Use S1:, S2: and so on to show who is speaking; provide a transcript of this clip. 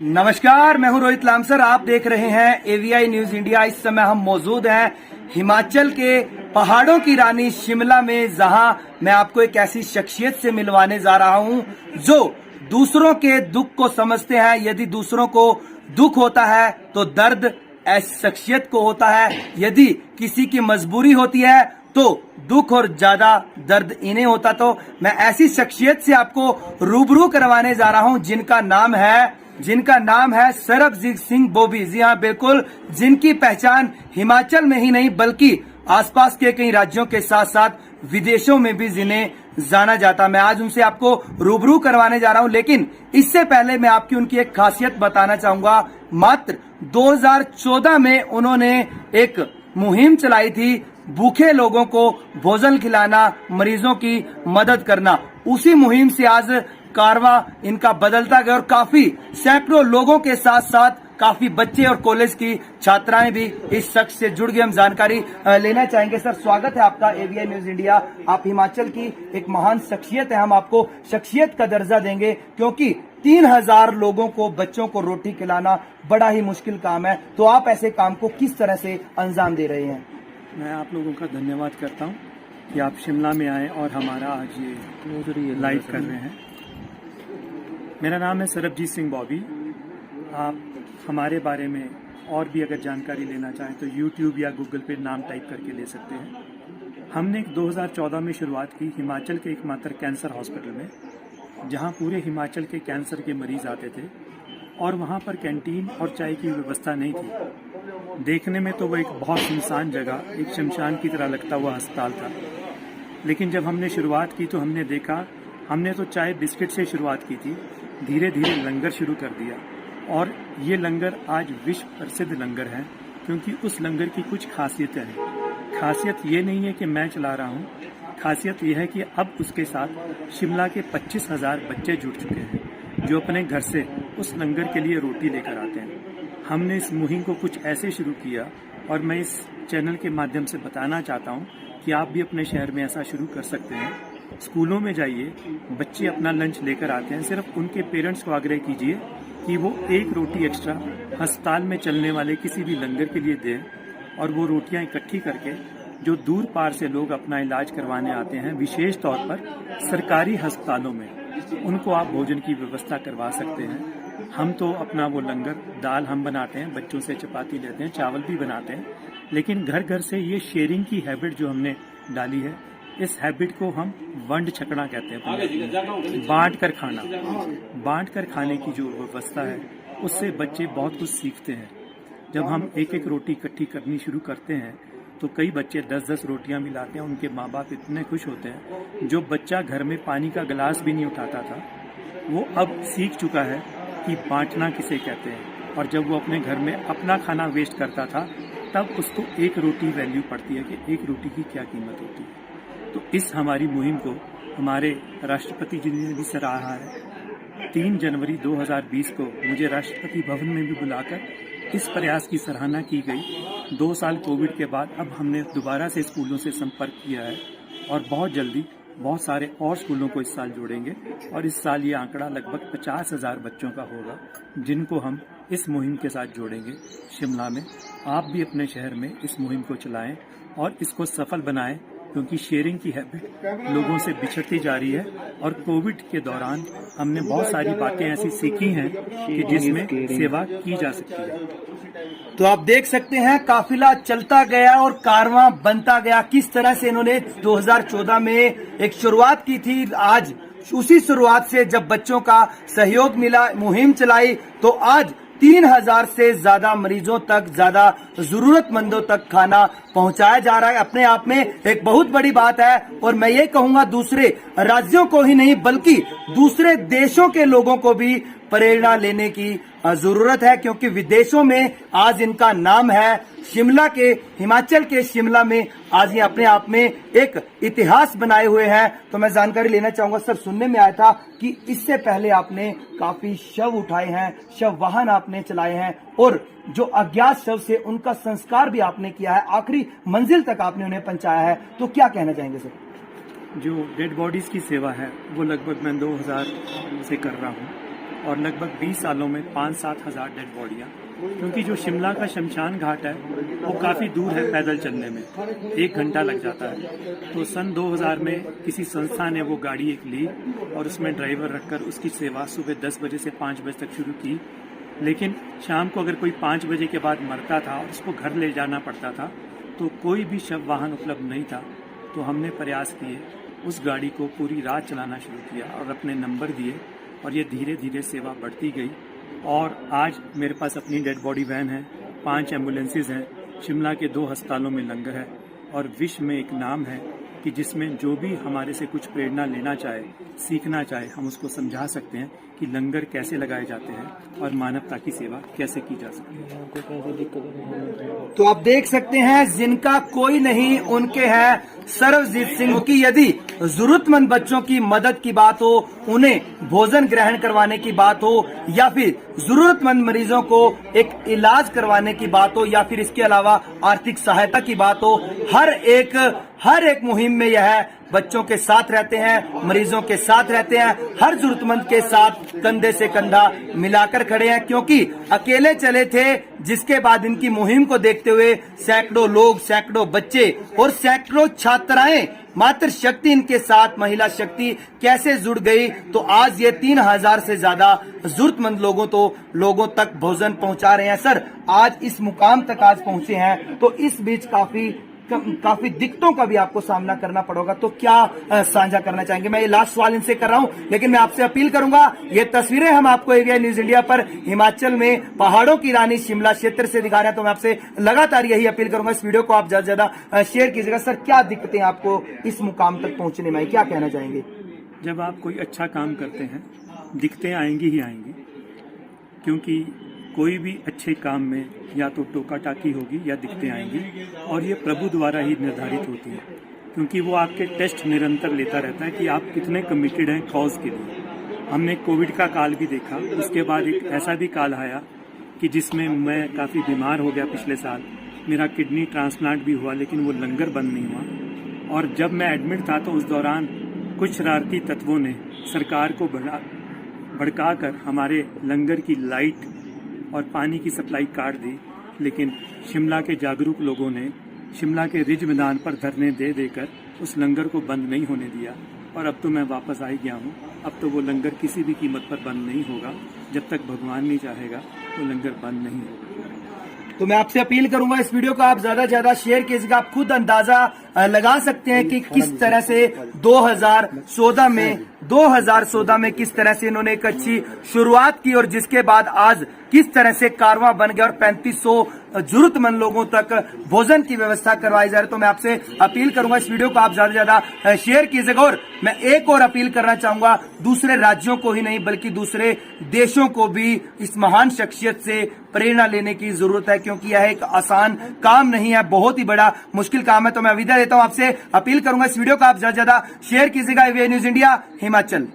S1: नमस्कार, मैं हूं रोहित लामसर। आप देख रहे हैं एवीआई न्यूज इंडिया। इस समय हम मौजूद हैं हिमाचल के पहाड़ों की रानी शिमला में, जहां मैं आपको एक ऐसी शख्सियत से मिलवाने जा रहा हूं जो दूसरों के दुख को समझते हैं। यदि दूसरों को दुख होता है तो दर्द ऐसी शख्सियत को होता है। यदि किसी की मजबूरी होती है तो दुख और ज्यादा दर्द इन्हें होता। तो मैं ऐसी शख्सियत से आपको रूबरू करवाने जा रहा हूं जिनका नाम है सरबजीत सिंह बॉबी। जी हाँ, बिल्कुल, जिनकी पहचान हिमाचल में ही नहीं बल्कि आसपास के कई राज्यों के साथ साथ विदेशों में भी जिन्हें जाना जाता। मैं आज उनसे आपको रूबरू करवाने जा रहा हूं, लेकिन इससे पहले मैं आपकी उनकी एक खासियत बताना चाहूंगा। मात्र 2014 में उन्होंने एक मुहिम चलाई थी, भूखे लोगों को भोजन खिलाना, मरीजों की मदद करना। उसी मुहिम से आज कारवां इनका बदलता गया और काफी सैकड़ों लोगों के साथ साथ काफी बच्चे और कॉलेज की छात्राएं भी इस शख्स से जुड़ गए। हम जानकारी लेना चाहेंगे। सर, स्वागत है आपका एवीआई न्यूज इंडिया। आप हिमाचल की एक महान शख्सियत है। हम आपको शख्सियत का दर्जा देंगे क्योंकि 3000 लोगों को, बच्चों को रोटी खिलाना बड़ा ही मुश्किल काम है। तो आप ऐसे काम को किस तरह से अंजाम दे रहे हैं?
S2: मैं आप लोगों का धन्यवाद करता हूं कि आप शिमला में आए और हमारा आज ये लाइव कर रहे हैं। मेरा नाम है सरबजीत सिंह बॉबी। आप हमारे बारे में और भी अगर जानकारी लेना चाहें तो YouTube या गूगल पे नाम टाइप करके ले सकते हैं। हमने 2014 में शुरुआत की हिमाचल के एकमात्र कैंसर हॉस्पिटल में, जहां पूरे हिमाचल के कैंसर के मरीज आते थे और वहां पर कैंटीन और चाय की व्यवस्था नहीं थी। देखने में तो वो एक बहुत सुनसान जगह, एक शमशान की तरह लगता हुआ अस्पताल था। लेकिन जब हमने शुरुआत की तो हमने देखा, हमने तो चाय बिस्किट से शुरुआत की थी, धीरे धीरे लंगर शुरू कर दिया। और ये लंगर आज विश्व प्रसिद्ध लंगर है क्योंकि उस लंगर की कुछ खासियतें हैं। खासियत ये नहीं है कि मैं चला रहा हूँ, खासियत यह है कि अब उसके साथ शिमला के 25,000 बच्चे जुड़ चुके हैं जो अपने घर से उस लंगर के लिए रोटी लेकर आते हैं। हमने इस मुहिम को कुछ ऐसे शुरू किया और मैं इस चैनल के माध्यम से बताना चाहता हूँ कि आप भी अपने शहर में ऐसा शुरू कर सकते हैं। स्कूलों में जाइए, बच्चे अपना लंच लेकर आते हैं, सिर्फ उनके पेरेंट्स को आग्रह कीजिए कि वो एक रोटी एक्स्ट्रा अस्पताल में चलने वाले किसी भी लंगर के लिए दें और वो रोटियां इकट्ठी करके जो दूर पार से लोग अपना इलाज करवाने आते हैं, विशेष तौर पर सरकारी अस्पतालों में, उनको आप भोजन की व्यवस्था करवा सकते हैं। हम तो अपना वो लंगर, दाल हम बनाते हैं, बच्चों से चपाती लेते हैं, चावल भी बनाते हैं, लेकिन घर घर से ये शेयरिंग की हैबिट जो हमने डाली है, इस हैबिट को हम वंड छकना कहते हैं। बांट कर खाने की जो व्यवस्था है उससे बच्चे बहुत कुछ सीखते हैं। जब हम एक एक रोटी इकट्ठी करनी शुरू करते हैं तो कई बच्चे 10-10 रोटियां मिलाते हैं। उनके माँ बाप इतने खुश होते हैं। जो बच्चा घर में पानी का गिलास भी नहीं उठाता था, वो अब सीख चुका है कि बांटना किसे कहते हैं। और जब वो अपने घर में अपना खाना वेस्ट करता था तब उसको एक रोटी वैल्यू पड़ती है कि एक रोटी की क्या कीमत होती है। तो इस हमारी मुहिम को हमारे राष्ट्रपति जी ने भी सराहा है। 3 जनवरी 2020 को मुझे राष्ट्रपति भवन में भी बुलाकर इस प्रयास की सराहना की गई। 2 साल कोविड के बाद अब हमने दोबारा से स्कूलों से संपर्क किया है और बहुत जल्दी बहुत सारे और स्कूलों को इस साल जोड़ेंगे और इस साल ये आंकड़ा लगभग 50,000 बच्चों का होगा जिनको हम इस मुहिम के साथ जोड़ेंगे शिमला में। आप भी अपने शहर में इस मुहिम को चलाएं और इसको सफल बनाएं क्योंकि शेयरिंग की हैबिट लोगों से बिछड़ती जा रही है और कोविड के दौरान हमने बहुत सारी बातें ऐसी सीखी हैं कि जिसमें सेवा की जा सकती है।
S1: तो आप देख सकते हैं, काफिला चलता गया और कारवां बनता गया। किस तरह से इन्होंने 2014 में एक शुरुआत की थी। आज उसी शुरुआत से जब बच्चों का सहयोग मिला, मुहिम चलाई, तो आज 3000 से ज्यादा मरीजों तक, ज्यादा जरूरतमंदों तक खाना पहुंचाया जा रहा है। अपने आप में एक बहुत बड़ी बात है और मैं ये कहूंगा दूसरे राज्यों को ही नहीं बल्कि दूसरे देशों के लोगों को भी प्रेरणा लेने की जरूरत है क्योंकि विदेशों में आज इनका नाम है। शिमला के, हिमाचल के शिमला में आज ये अपने आप में एक इतिहास बनाए हुए हैं। तो मैं जानकारी लेना चाहूंगा सर, सुनने में आया था कि इससे पहले आपने काफी शव उठाए हैं, शव वाहन आपने चलाए हैं और जो अज्ञात शव से उनका संस्कार भी आपने किया है, आखिरी मंजिल तक आपने उन्हें पहुंचाया है। तो क्या कहना चाहेंगे सर?
S2: जो डेड बॉडीज की सेवा है वो लगभग मैं 2000 से कर रहा हूँ और लगभग 20 सालों में 5-7 हज़ार डेड बॉडियाँ, क्योंकि जो शिमला का शमशान घाट है वो काफ़ी दूर है, पैदल चलने में 1 घंटा लग जाता है। तो सन 2000 में किसी संस्था ने वो गाड़ी एक ली और उसमें ड्राइवर रखकर उसकी सेवा सुबह 10 बजे से 5 बजे तक शुरू की। लेकिन शाम को अगर कोई 5 बजे के बाद मरता था और उसको घर ले जाना पड़ता था तो कोई भी शव वाहन उपलब्ध नहीं था। तो हमने प्रयास किए, उस गाड़ी को पूरी रात चलाना शुरू किया और अपने नंबर दिए और ये धीरे धीरे सेवा बढ़ती गई। और आज मेरे पास अपनी डेड बॉडी वैन है, 5 एम्बुलेंसेज हैं, शिमला के 2 अस्पतालों में लंगर है और विश्व में एक नाम है कि जिसमें जो भी हमारे से कुछ प्रेरणा लेना चाहे, सीखना चाहे, हम उसको समझा सकते हैं कि लंगर कैसे लगाए जाते हैं और मानवता की सेवा कैसे की जा सकती है।
S1: तो आप देख सकते हैं, जिनका कोई नहीं उनके हैं सर्वजीत सिंह की यदि जरूरतमंद बच्चों की मदद की बात हो, उन्हें भोजन ग्रहण करवाने की बात हो, या फिर जरूरतमंद मरीजों को एक इलाज करवाने की बात हो, या फिर इसके अलावा आर्थिक सहायता की बात हो, हर एक मुहिम में यह बच्चों के साथ रहते हैं, मरीजों के साथ रहते हैं, हर जरूरतमंद के साथ कंधे से कंधा मिलाकर खड़े हैं। क्योंकि अकेले चले थे, जिसके बाद इनकी मुहिम को देखते हुए सैकड़ों लोग, सैकड़ों बच्चे और सैकड़ों छात्राएं, मातृ शक्ति इनके साथ, महिला शक्ति कैसे जुड़ गई। तो आज ये 3000 से ज्यादा जरूरतमंद लोगों तक भोजन पहुंचा रहे हैं। सर, आज इस मुकाम तक आज पहुंचे हैं, तो इस बीच काफी दिक्कतों का भी आपको सामना करना पड़ेगा, तो क्या साझा करना चाहेंगे? मैं ये लास्ट सवाल इनसे कर रहा हूं, लेकिन मैं आपसे अपील करूंगा, ये तस्वीरें हम आपको एवीआई न्यूज इंडिया पर हिमाचल में पहाड़ों की रानी शिमला क्षेत्र से दिखा रहे हैं, तो मैं आपसे लगातार यही अपील करूंगा, इस वीडियो को आप ज्यादा से ज्यादा शेयर कीजिएगा। सर, क्या दिक्कतें आपको इस मुकाम तक पहुंचने में, क्या कहना चाहेंगे?
S2: जब आप कोई अच्छा काम करते हैं, दिक्कतें आएंगी ही आएंगी, क्योंकि कोई भी अच्छे काम में या तो टोका टाकी होगी या दिक्कतें आएंगी, और ये प्रभु द्वारा ही निर्धारित होती है, क्योंकि वो आपके टेस्ट निरंतर लेता रहता है कि आप कितने कमिटेड हैं कॉज के लिए। हमने कोविड का काल भी देखा, उसके बाद एक ऐसा भी काल आया कि जिसमें मैं काफ़ी बीमार हो गया पिछले साल, मेरा किडनी ट्रांसप्लांट भी हुआ, लेकिन वो लंगर बंद नहीं हुआ। और जब मैं एडमिट था तो उस दौरान कुछ शरारती तत्वों ने सरकार को भड़काकर हमारे लंगर की लाइट और पानी की सप्लाई काट दी। लेकिन शिमला के जागरूक लोगों ने शिमला के रिज मैदान पर धरने दे देकर उस लंगर को बंद नहीं होने दिया, और अब तो मैं वापस आ गया हूँ। अब तो वो लंगर किसी भी कीमत पर बंद नहीं होगा, जब तक भगवान नहीं चाहेगा वो लंगर बंद नहीं होगा।
S1: तो मैं आपसे अपील करूंगा, इस वीडियो को आप ज्यादा से ज्यादा शेयर कीजिएगा। आप खुद अंदाजा लगा सकते हैं कि किस तरह से 2014 में किस तरह से इन्होंने एक अच्छी शुरुआत की, और जिसके बाद आज किस तरह से कारवां बन गया और 3500 जरूरतमंद लोगों तक भोजन की व्यवस्था करवाई जा रही है। तो मैं आपसे अपील करूंगा, इस वीडियो को आप ज्यादा से ज्यादा शेयर कीजिएगा। और मैं एक और अपील करना चाहूंगा, दूसरे राज्यों को ही नहीं बल्कि दूसरे देशों को भी इस महान शख्सियत से प्रेरणा लेने की जरूरत है, क्योंकि यह एक आसान काम नहीं है, बहुत ही बड़ा मुश्किल काम है। तो मैं विदा देता हूं, आपसे अपील करूंगा, इस वीडियो को आप ज्यादा से ज्यादा शेयर कीजिएगा। AVI news India, Himachal.